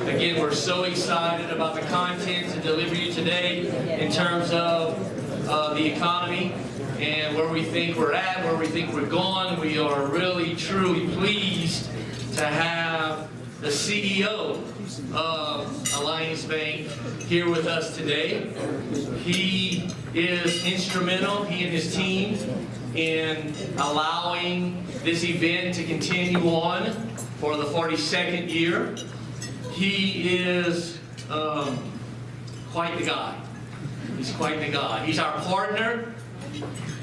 Again, we're so excited about the content to deliver you today in terms of the economy and where we think we're at, where we think we're going. We are really, truly pleased to have the CEO of Alliance Bank here with us today. He is instrumental, he and his team, in allowing this event to continue on for the 42nd year. He is quite the guy. He's quite the guy. He's our partner.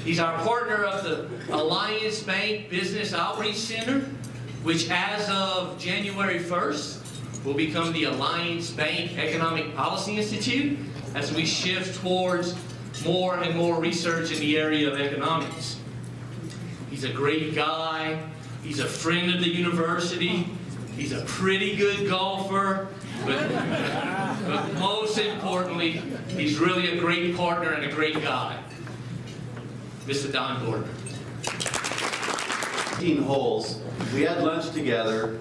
He's our partner of the Alliance Bank Business Outreach Center, which as of January 1st will become the Alliance Bank Economic Policy Institute as we shift towards more and more research in the area of economics. He's a great guy. He's a friend of the university. He's a pretty good golfer, but most importantly, he's really a great partner and a great guy. Mr. Don Garner. 15 holes. We had lunch together,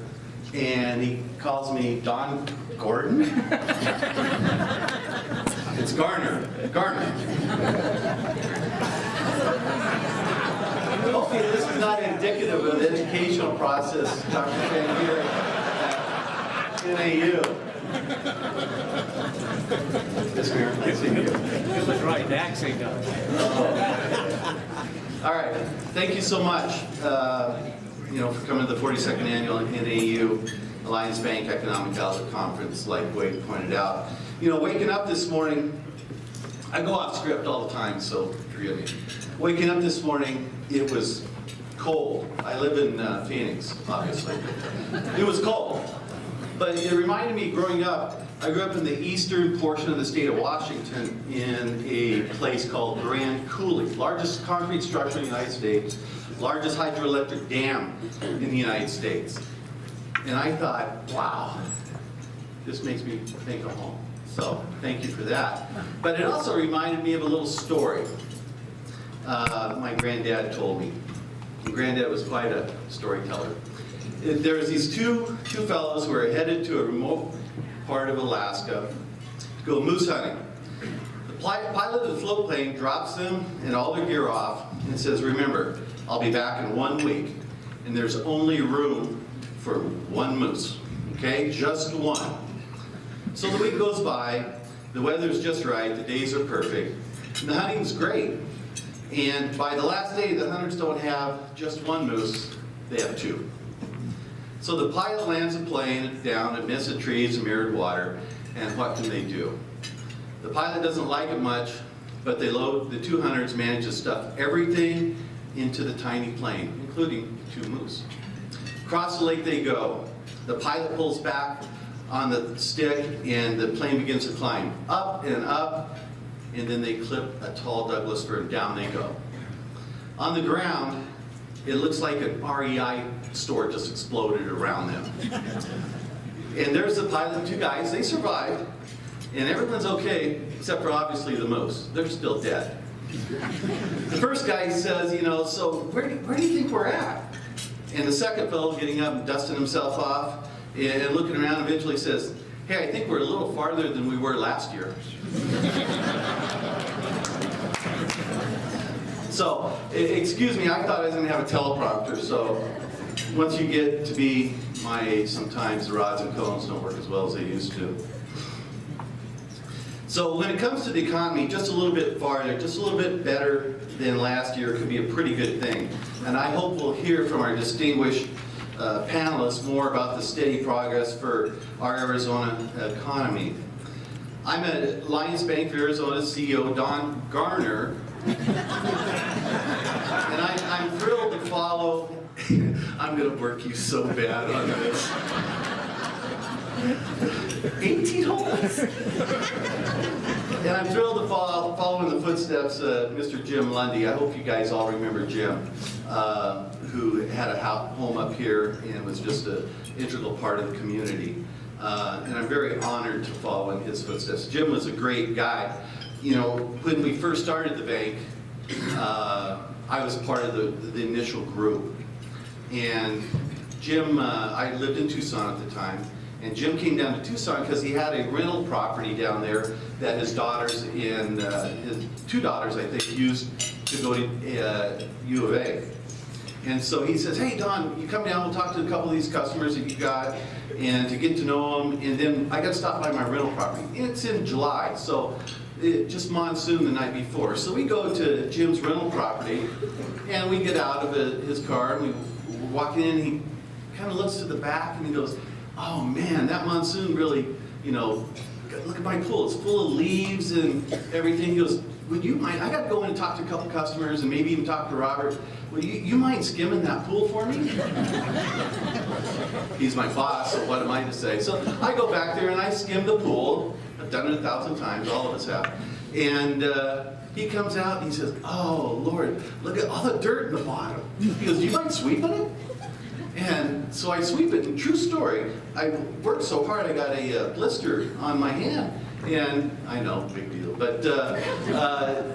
and he calls me Don Gordon. It's Garner. Garner. Hopefully this is not indicative of the educational process, Dr. Fan, here at NAU. Yes, Mayor. Nice seeing you. You look right, the accent guy. All right. Thank you so much, for coming to the 42nd annual NAU Alliance Bank Economic Outlook Conference, like Wade pointed out. Waking up this morning, I go off script all the time, so forgive me. Waking up this morning, it was cold. I live in Phoenix, obviously. It was cold. But it reminded me, growing up, I grew up in the eastern portion of the state of Washington in a place called Grand Coulee, largest concrete structure in the United States, largest hydroelectric dam in the United States. And I thought, wow, this makes me think of home. So thank you for that. But it also reminded me of a little story my granddad told me. And Granddad was quite a storyteller. There was these two fellows who were headed to a remote part of Alaska to go moose hunting. The pilot of the float plane drops them and all their gear off and says, "Remember, I'll be back in 1 week, and there's only room for one moose, okay? Just one." So the week goes by, the weather's just right, the days are perfect, and the hunting's great. And by the last day, the hunters don't have just one moose, they have two. So the pilot lands the plane down amidst the trees and mirrored water, and what can they do? The pilot doesn't like it much, but the two hunters manage to stuff everything into the tiny plane, including the two moose. Across the lake they go. The pilot pulls back on the stick, and the plane begins to climb up, and then they clip a tall Douglas fir, and down they go. On the ground, it looks like an REI store just exploded around them. And there's the pilot and two guys. They survived, and everyone's okay, except for obviously the moose. They're still dead. The first guy says, "So where do you think we're at?" And the second fellow, getting up and dusting himself off and looking around, eventually says, "Hey, I think we're a little farther than we were last year." So, excuse me, I thought I was going to have a teleprompter, so once you get to be my age, sometimes the rods and cones don't work as well as they used to. So when it comes to the economy, just a little bit farther, just a little bit better than last year could be a pretty good thing. And I hope we'll hear from our distinguished panelists more about the steady progress for our Arizona economy. I'm at Alliance Bank of Arizona CEO Don Garner, and I'm thrilled to follow. I'm going to work you so bad on this. 18 holes. And I'm thrilled to follow in the footsteps of Mr. Jim Lundy. I hope you guys all remember Jim, who had a home up here and was just an integral part of the community. And I'm very honored to follow in his footsteps. Jim was a great guy. When we first started the bank, I was part of the initial group. And Jim, I lived in Tucson at the time, And Jim came down to Tucson because he had a rental property down there that his daughters and his two daughters, I think, used to go to U of A. And so he says, hey, Don, you come down, we'll talk to a couple of these customers that you got, and to get to know them, and then I got to stop by my rental property. It's in July, so it just monsoon the night before. So we go to Jim's rental property, and we get out of his car, and we walk in, and he kind of looks to the back, and he goes, oh man, that monsoon really, you know, look at my pool, it's full of leaves and everything. He goes, would you mind, I got to go in and talk to a couple customers and maybe even talk to Robert. Would you mind skimming that pool for me? He's my boss, so what am I to say? So I go back there and I skim the pool. I've done it 1,000 times, all of us have. And he comes out and he says, oh Lord, look at all the dirt in the bottom. He goes, do you mind sweeping it? And so I sweep it, and true story, I worked so hard I got a blister on my hand. And I know, big deal, but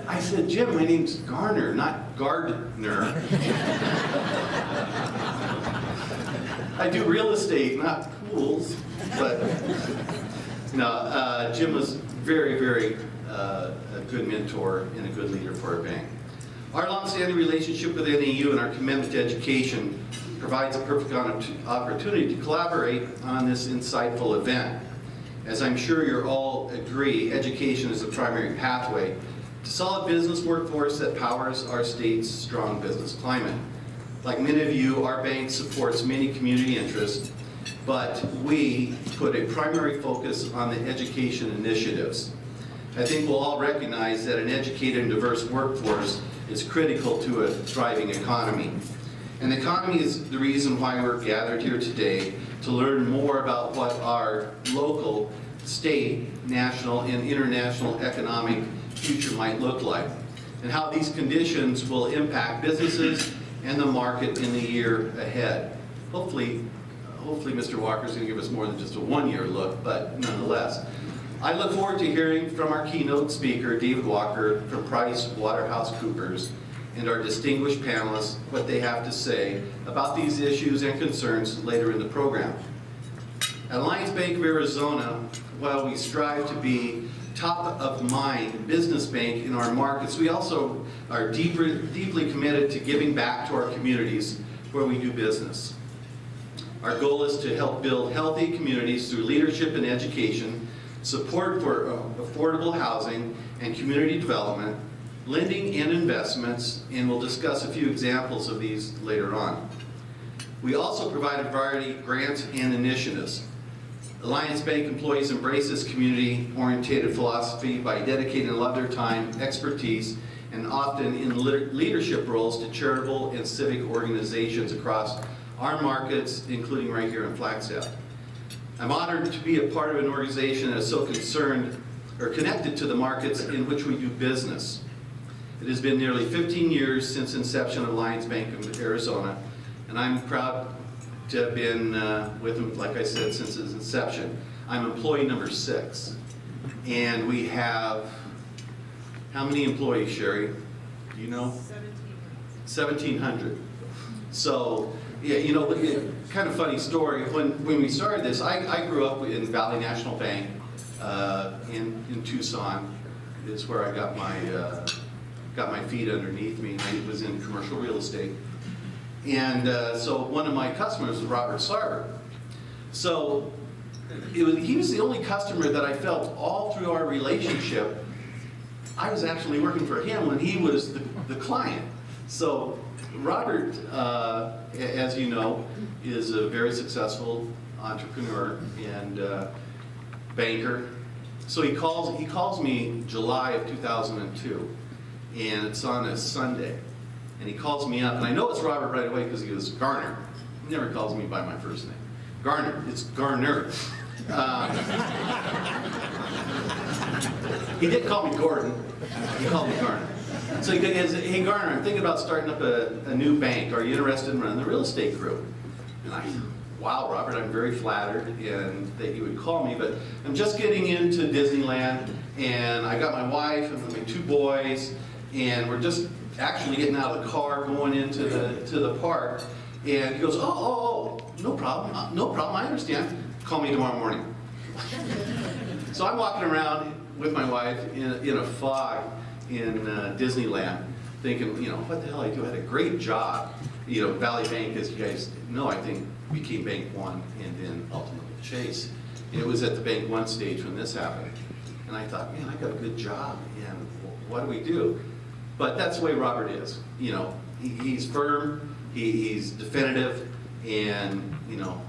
I said, Jim, my name's Garner, not Gardner. I do real estate, not pools, but no, Jim was very, very a good mentor and a good leader for our bank. Our long-standing relationship with NAU and our commitment to education provides a perfect opportunity to collaborate on this insightful event. As I'm sure you all agree, education is the primary pathway to solid business workforce that powers our state's strong business climate. Like many of you, our bank supports many community interests, but we put a primary focus on the education initiatives. I think we'll all recognize that an educated and diverse workforce is critical to a thriving economy. And the economy is the reason why we're gathered here today to learn more about what our local, state, national, and international economic future might look like, and how these conditions will impact businesses and the market in the year ahead. Hopefully Mr. Walker's going to give us more than just a one-year look, but nonetheless. I look forward to hearing from our keynote speaker, David Walker, from PricewaterhouseCoopers, and our distinguished panelists, what they have to say about these issues and concerns later in the program. At Alliance Bank of Arizona, while we strive to be top of mind business bank in our markets, we also are deeply committed to giving back to our communities where we do business. Our goal is to help build healthy communities through leadership and education, support for affordable housing and community development, lending and investments, and we'll discuss a few examples of these later on. We also provide a variety of grants and initiatives. Alliance Bank employees embrace this community-oriented philosophy by dedicating a lot of their time, expertise, and often in leadership roles to charitable and civic organizations across our markets, including right here in Flagstaff. I'm honored to be a part of an organization that is so concerned or connected to the markets in which we do business. It has been nearly 15 years since inception of Alliance Bank of Arizona, and I'm proud to have been with them, like I said, since its inception. I'm employee number 6, and we have, how many employees, Sherry? Do you know? 1,700. So, yeah, you know, kind of funny story. When we started this, I grew up in Valley National Bank in Tucson. It's where I got my feet underneath me. I was in commercial real estate. And so one of my customers was Robert Sarver. So he was the only customer that I felt all through our relationship. I was actually working for him when he was the client. So Robert, as you know, is a very successful entrepreneur and banker. So he calls me July of 2002, and it's on a Sunday. And he calls me up, and I know it's Robert right away because he goes, Garner. He never calls me by my first name. Garner, it's Garner. He did call me Gordon. He called me Garner. So he goes, hey Garner, I'm thinking about starting up a new bank. Are you interested in running the real estate group? And I said, wow, Robert, I'm very flattered and that you would call me, but I'm just getting into Disneyland, and I got my wife and my 2 boys, and we're just actually getting out of the car going into the park. And he goes, oh, no problem, I understand. call me tomorrow morning. So I'm walking around with my wife in a fog in Disneyland, thinking, you know, what the hell I do? I had a great job. You know, Valley Bank, as you guys know, I think became Bank One and then ultimately Chase. And it was at the Bank One stage when this happened. And I thought, man, I got a good job, and what do we do? But that's the way Robert is. You know, he's firm, he's definitive, and, you know,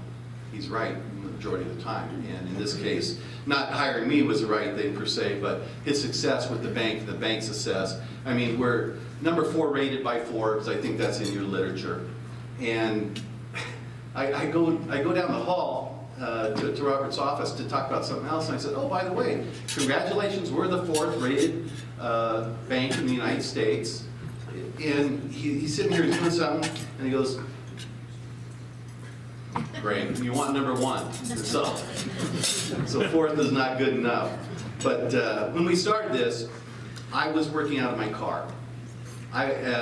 he's right the majority of the time. And in this case, not hiring me was the right thing per se, but his success with the bank's success. I mean, we're number 4 rated by Forbes. I think that's in your literature. And I go down the hall to Robert's office to talk about something else, and I said, oh, by the way, congratulations, we're the 4th rated bank in the United States. And he's sitting here doing something, and he goes, great, you want number 1. So 4th is not good enough. But when we started this, I was working out of my car.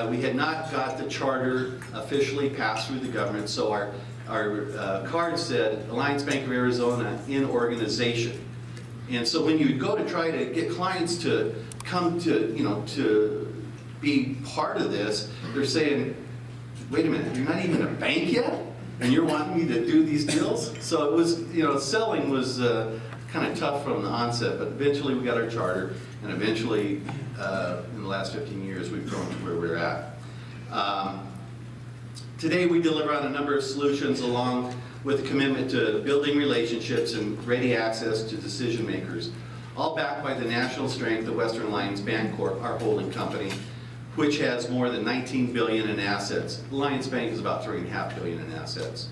We had not got the charter officially passed through the government, so our card said Alliance Bank of Arizona in organization. And so when you would go to try to get clients to come to, you know, to be part of this, they're saying, wait a minute, you're not even a bank yet? And you're wanting me to do these deals? So it was, you know, selling was kind of tough from the onset, but eventually we got our charter, and eventually in the last 15 years we've grown to where we're at. Today we deliver on a number of solutions along with a commitment to building relationships and ready access to decision makers, all backed by the national strength of Western Alliance Bancorp, our holding company, which has more than $19 billion in assets. Alliance Bank is about $3.5 billion in assets.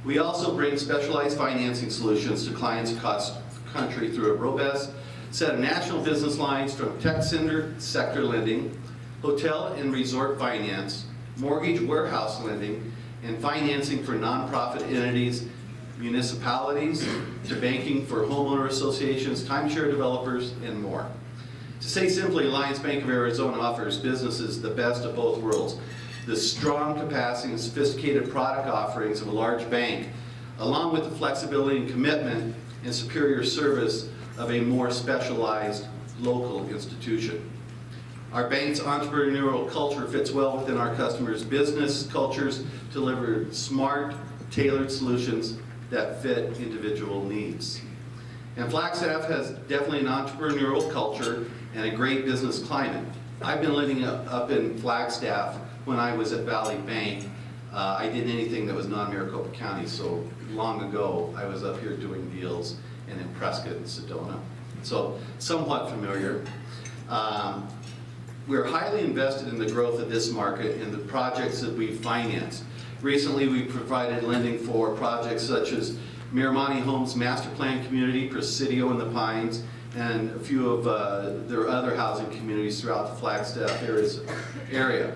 We also bring specialized financing solutions to clients across the country through a robust set of national business lines from tech sector lending, hotel and resort finance, mortgage warehouse lending, and financing for nonprofit entities, municipalities, to banking for homeowner associations, timeshare developers, and more. To say simply, Alliance Bank of Arizona offers businesses the best of both worlds. The strong capacity and sophisticated product offerings of a large bank, along with the flexibility and commitment and superior service of a more specialized local institution. Our bank's entrepreneurial culture fits well within our customers' business cultures to deliver smart, tailored solutions that fit individual needs. And Flagstaff has definitely an entrepreneurial culture and a great business climate. I've been living up in Flagstaff when I was at Valley Bank. I did anything that was non-Maricopa County, so long ago I was up here doing deals, and in Prescott and Sedona. So somewhat familiar. We're highly invested in the growth of this market and the projects that we financed. Recently, we provided lending for projects such as Miramonte Homes Master Plan Community, Presidio in the Pines, and a few of their other housing communities throughout the Flagstaff area.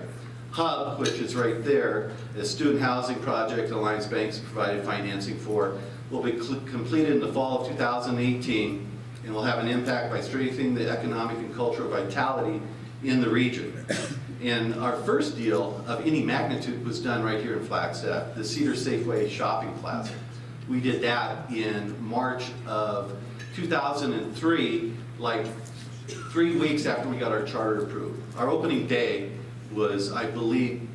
Hub, which is right there, a student housing project Alliance Bank's provided financing for, will be completed in the fall of 2018 and will have an impact by strengthening the economic and cultural vitality in the region. And our first deal of any magnitude was done right here in Flagstaff, the Cedar Safeway Shopping Plaza. We did that in March of 2003, like 3 weeks after we got our charter approved. Our opening day was, I believe,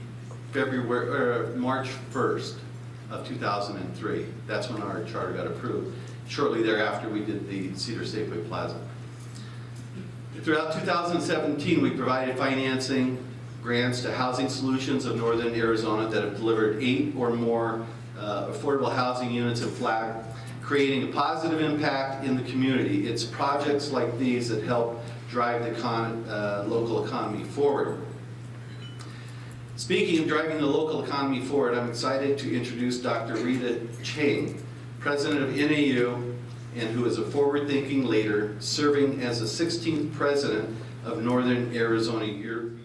March 1st of 2003. That's when our charter got approved. Shortly thereafter, we did the Cedar Safeway Plaza. Throughout 2017, we provided financing grants to Housing Solutions of Northern Arizona that have delivered 8 or more affordable housing units in Flag, creating a positive impact in the community. It's projects like these that help drive the local economy forward. Speaking of driving the local economy forward, I'm excited to introduce Dr. Rita Chang, President of NAU, and who is a forward-thinking leader, serving as the 16th President of Northern Arizona University.